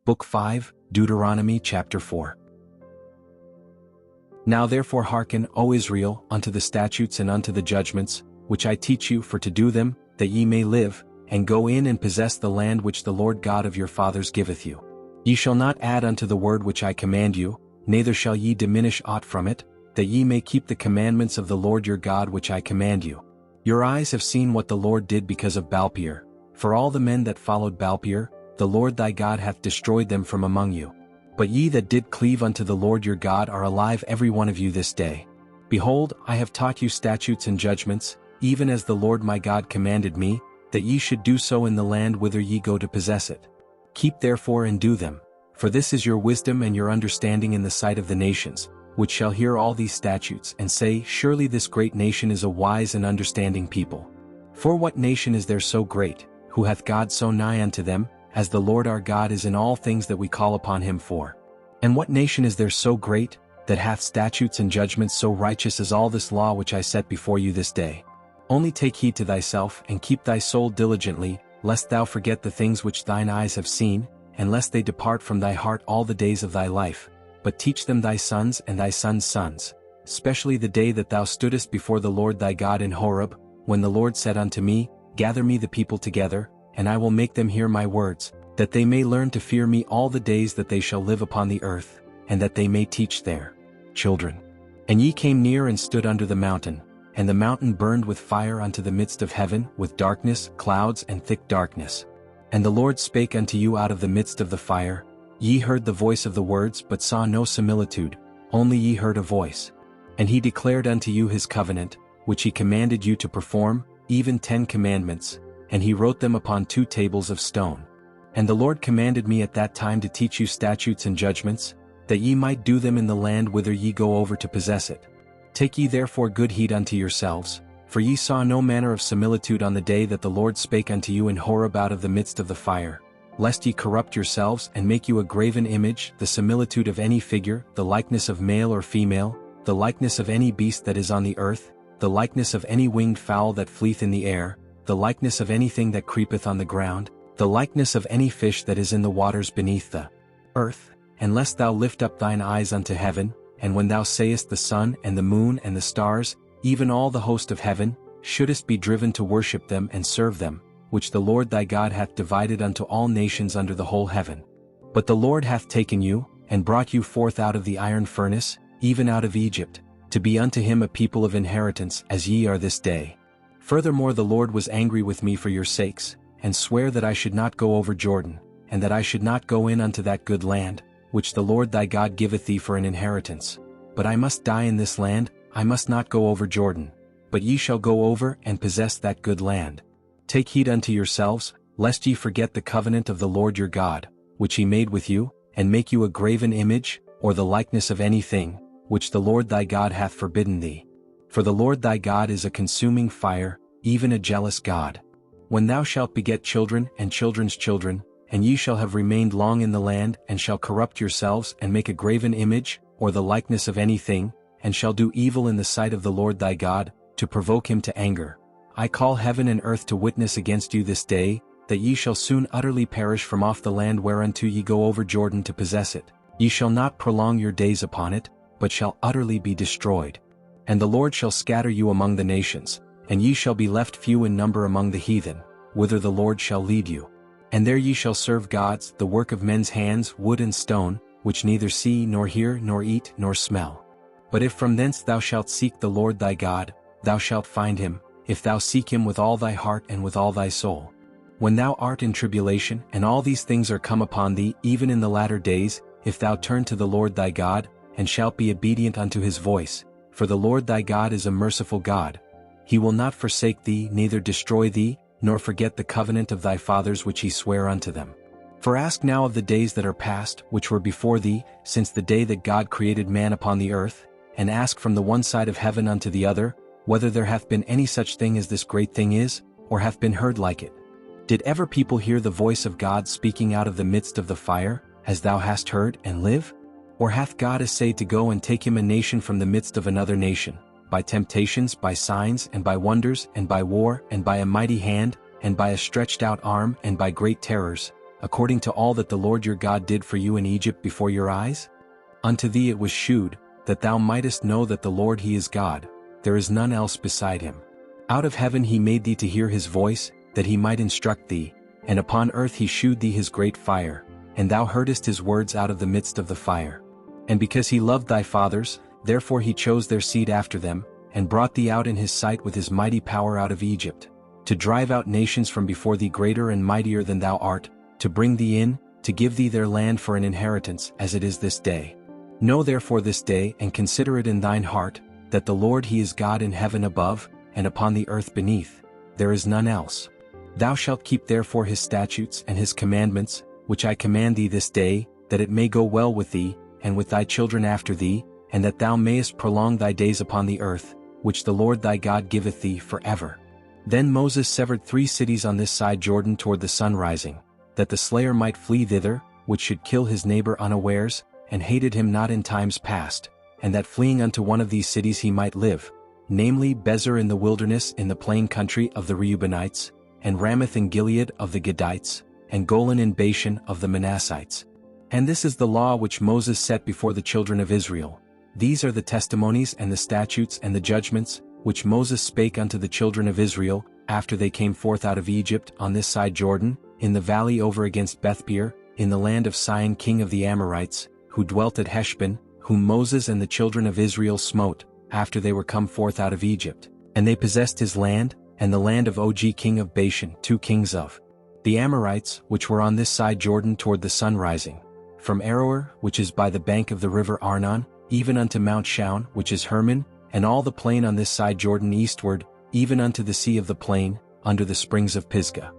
Book 5, Deuteronomy chapter 4. Now therefore hearken, O Israel, unto the statutes and unto the judgments, which I teach you for to do them, that ye may live, and go in and possess the land which the Lord God of your fathers giveth you. Ye shall not add unto the word which I command you, neither shall ye diminish aught from it, that ye may keep the commandments of the Lord your God which I command you. Your eyes have seen what the Lord did because of Baalpeor. For all the men that followed Baalpeor, the Lord thy God hath destroyed them from among you. But ye that did cleave unto the Lord your God are alive every one of you this day. Behold, I have taught you statutes and judgments, even as the Lord my God commanded me, that ye should do so in the land whither ye go to possess it. Keep therefore and do them, for this is your wisdom and your understanding in the sight of the nations, which shall hear all these statutes and say, Surely this great nation is a wise and understanding people. For what nation is there so great, who hath God so nigh unto them, as the Lord our God is in all things that we call upon him for? And what nation is there so great, that hath statutes and judgments so righteous as all this law which I set before you this day? Only take heed to thyself, and keep thy soul diligently, lest thou forget the things which thine eyes have seen, and lest they depart from thy heart all the days of thy life, but teach them thy sons and thy sons' sons, especially the day that thou stoodest before the Lord thy God in Horeb, when the Lord said unto me, Gather me the people together, and I will make them hear my words, that they may learn to fear me all the days that they shall live upon the earth, and that they may teach their children. And ye came near and stood under the mountain, and the mountain burned with fire unto the midst of heaven, with darkness, clouds, and thick darkness. And the Lord spake unto you out of the midst of the fire. Ye heard the voice of the words, but saw no similitude, only ye heard a voice. And he declared unto you his covenant, which he commanded you to perform, even 10 commandments, and he wrote them upon 2 tables of stone. And the Lord commanded me at that time to teach you statutes and judgments, that ye might do them in the land whither ye go over to possess it. Take ye therefore good heed unto yourselves, for ye saw no manner of similitude on the day that the Lord spake unto you in Horeb out of the midst of the fire, lest ye corrupt yourselves and make you a graven image, the similitude of any figure, the likeness of male or female, the likeness of any beast that is on the earth, the likeness of any winged fowl that fleeth in the air, the likeness of anything that creepeth on the ground, the likeness of any fish that is in the waters beneath the earth, and lest thou lift up thine eyes unto heaven, and when thou sayest the sun and the moon and the stars, even all the host of heaven, shouldest be driven to worship them and serve them, which the Lord thy God hath divided unto all nations under the whole heaven. But the Lord hath taken you, and brought you forth out of the iron furnace, even out of Egypt, to be unto him a people of inheritance, as ye are this day. Furthermore the Lord was angry with me for your sakes, and sware that I should not go over Jordan, and that I should not go in unto that good land, which the Lord thy God giveth thee for an inheritance. But I must die in this land, I must not go over Jordan, but ye shall go over and possess that good land. Take heed unto yourselves, lest ye forget the covenant of the Lord your God, which he made with you, and make you a graven image, or the likeness of anything, which the Lord thy God hath forbidden thee. For the Lord thy God is a consuming fire, even a jealous God. When thou shalt beget children and children's children, and ye shall have remained long in the land, and shall corrupt yourselves and make a graven image, or the likeness of anything, and shall do evil in the sight of the Lord thy God, to provoke him to anger, I call heaven and earth to witness against you this day, that ye shall soon utterly perish from off the land whereunto ye go over Jordan to possess it. Ye shall not prolong your days upon it, but shall utterly be destroyed. And the Lord shall scatter you among the nations, and ye shall be left few in number among the heathen, whither the Lord shall lead you. And there ye shall serve gods, the work of men's hands, wood and stone, which neither see nor hear nor eat nor smell. But if from thence thou shalt seek the Lord thy God, thou shalt find him, if thou seek him with all thy heart and with all thy soul. When thou art in tribulation, and all these things are come upon thee, even in the latter days, if thou turn to the Lord thy God, and shalt be obedient unto his voice, for the Lord thy God is a merciful God. He will not forsake thee, neither destroy thee, nor forget the covenant of thy fathers which he sware unto them. For ask now of the days that are past, which were before thee, since the day that God created man upon the earth, and ask from the one side of heaven unto the other, whether there hath been any such thing as this great thing is, or hath been heard like it. Did ever people hear the voice of God speaking out of the midst of the fire, as thou hast heard, and live? Or hath God essayed to go and take him a nation from the midst of another nation, by temptations, by signs, and by wonders, and by war, and by a mighty hand, and by a stretched out arm, and by great terrors, according to all that the Lord your God did for you in Egypt before your eyes? Unto thee it was shewed, that thou mightest know that the Lord he is God, there is none else beside him. Out of heaven he made thee to hear his voice, that he might instruct thee, and upon earth he shewed thee his great fire, and thou heardest his words out of the midst of the fire. And because he loved thy fathers, therefore he chose their seed after them, and brought thee out in his sight with his mighty power out of Egypt, to drive out nations from before thee greater and mightier than thou art, to bring thee in, to give thee their land for an inheritance as it is this day. Know therefore this day and consider it in thine heart, that the Lord he is God in heaven above, and upon the earth beneath, there is none else. Thou shalt keep therefore his statutes and his commandments, which I command thee this day, that it may go well with thee, and with thy children after thee, and that thou mayest prolong thy days upon the earth, which the Lord thy God giveth thee forever. Then Moses severed 3 cities on this side Jordan toward the sun rising, that the slayer might flee thither, which should kill his neighbor unawares, and hated him not in times past, and that fleeing unto one of these cities he might live, namely Bezer in the wilderness in the plain country of the Reubenites, and Ramoth in Gilead of the Gadites, and Golan in Bashan of the Manassites. And this is the law which Moses set before the children of Israel. These are the testimonies and the statutes and the judgments, which Moses spake unto the children of Israel, after they came forth out of Egypt on this side Jordan, in the valley over against Bethpeor, in the land of Sihon king of the Amorites, who dwelt at Heshbon, whom Moses and the children of Israel smote, after they were come forth out of Egypt. And they possessed his land, and the land of Og king of Bashan, 2 kings of the Amorites, which were on this side Jordan toward the sun rising, from Aroer, which is by the bank of the river Arnon, even unto Mount Shaun, which is Hermon, and all the plain on this side Jordan eastward, even unto the sea of the plain, under the springs of Pisgah.